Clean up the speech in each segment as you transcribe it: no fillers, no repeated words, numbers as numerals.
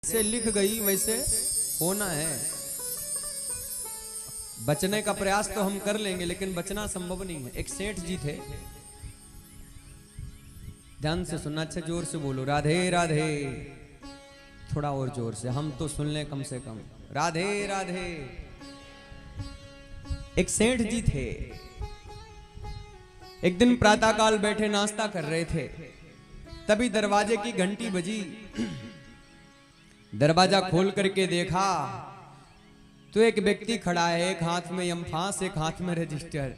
जैसे लिख गई वैसे होना है। बचने का प्रयास तो हम कर लेंगे लेकिन बचना संभव नहीं है। एक सेठ जी थे, ध्यान से सुनना, अच्छा जोर से बोलो, राधे राधे। थोड़ा और जोर से, हम तो सुन लें कम से कम। राधे राधे। एक सेठ जी थे, एक दिन प्रातःकाल बैठे नाश्ता कर रहे थे, तभी दरवाजे की घंटी बजी। दरवाजा खोल करके देखा तो एक व्यक्ति खड़ा है, एक हाथ में यमफांस, एक हाथ में रजिस्टर।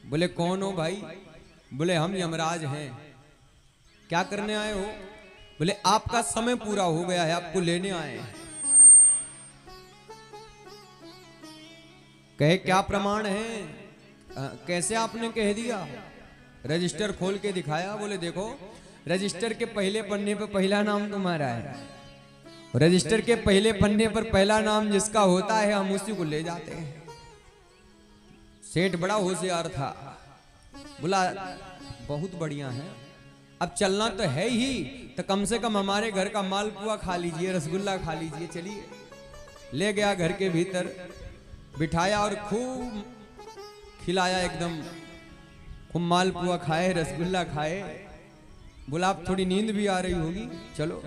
बोले कौन हो भाई? बोले हम यमराज हैं। क्या करने आए हो? बोले आपका समय पूरा हो गया है, आपको लेने आए हैं। कहे क्या प्रमाण है? कैसे आपने कह दिया? रजिस्टर खोल के दिखाया। बोले देखो, रजिस्टर के पहले पन्ने पर पहला नाम तुम्हारा है, रजिस्टर के पहले पन्ने पर पहला नाम जिसका होता है हम उसी को ले जाते हैं। सेठ बड़ा होशियार था, बोला बहुत बढ़िया है, अब चलना तो है ही, तो कम से कम हमारे घर का मालपुआ खा लीजिए, रसगुल्ला खा लीजिए, चलिए। ले गया घर के भीतर, बिठाया और खूब खिलाया, एकदम खूब मालपुआ खाए, रसगुल्ला खाए। बोला अब थोड़ी नींद भी आ रही होगी, चलो।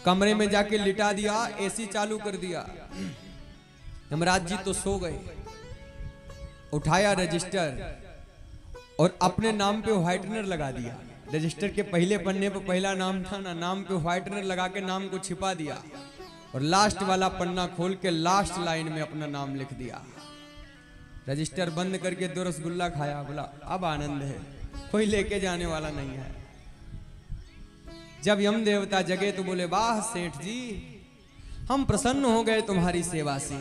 कमरे में जाके लिटा दिया, एसी चालू कर दिया। यमराज जी तो सो गए। उठाया रजिस्टर और अपने नाम पे व्हाइटनर लगा दिया। रजिस्टर के पहले पन्ने पे पहला नाम था ना, नाम पे व्हाइटनर लगा के नाम को छिपा दिया और लास्ट वाला पन्ना खोल के लास्ट लाइन में अपना नाम लिख दिया। रजिस्टर बंद करके 2 रसगुल्ला खाया। बोला अब आनंद है, कोई लेके जाने वाला नहीं है। जब यम देवता जगे तो बोले वाह सेठ जी, हम प्रसन्न हो गए तुम्हारी सेवा से,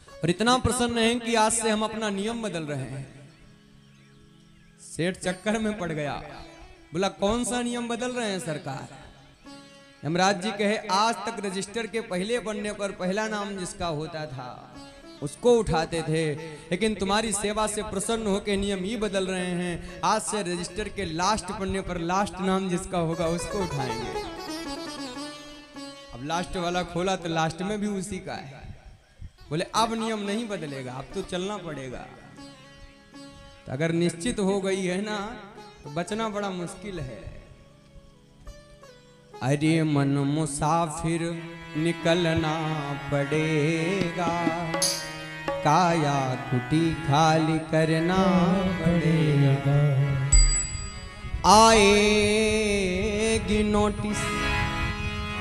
और इतना प्रसन्न हैं कि आज से हम अपना नियम बदल रहे हैं। सेठ चक्कर में पड़ गया। बोला कौन सा नियम बदल रहे हैं सरकार? यमराज जी कहे आज तक रजिस्टर के पहले पन्ने पर पहला नाम जिसका होता था उसको उठाते थे, लेकिन तुम्हारी सेवा से प्रसन्न होकर नियम ही बदल रहे हैं। आज से रजिस्टर के लास्ट पन्ने पर लास्ट नाम जिसका होगा उसको उठाएंगे। अब लास्ट वाला खोला तो लास्ट में भी उसी का है। बोले अब नियम नहीं बदलेगा, अब तो चलना पड़ेगा। तो अगर निश्चित हो गई है ना तो बचना बड़ा मुश्किल है। अरे मन मुसाफिर निकलना पड़ेगा, काया कुटी खाली करना पड़ेगा। आएगी नोटिस,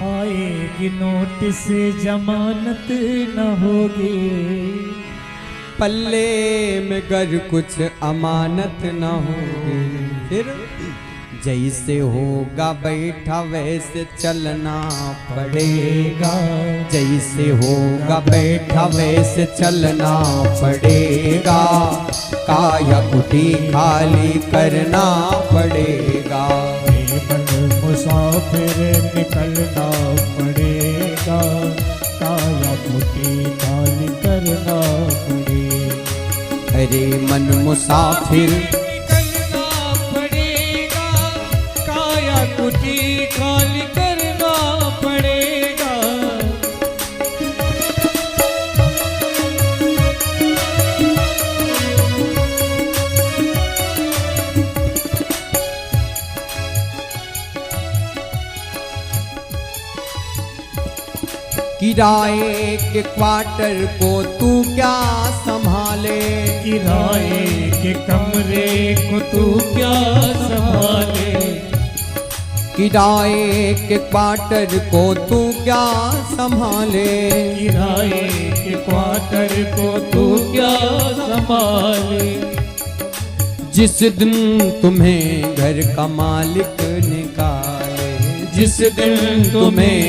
आएगी नोटिस, जमानत न होगी, पल्ले में गर कुछ अमानत न होगी। फिर जैसे होगा बैठा वैसे चलना पड़ेगा, जैसे होगा बैठा वैसे चलना पड़ेगा, काया कुटी खाली करना पड़ेगा। मन मुसाफिर निकलना पड़ेगा, काया कुटी खाली करना पड़ेगा। अरे मन मुसाफिर कुटी खाली करना पड़ेगा। किराए के क्वार्टर को तू क्या संभाले, किराए के कमरे को तू क्या संभाले, किराए के क्वार्टर को तू क्या संभाले, किराए के क्वार्टर को तू क्या संभाले। जिस दिन तुम्हें घर का मालिक निकाले, जिस दिन तुम्हें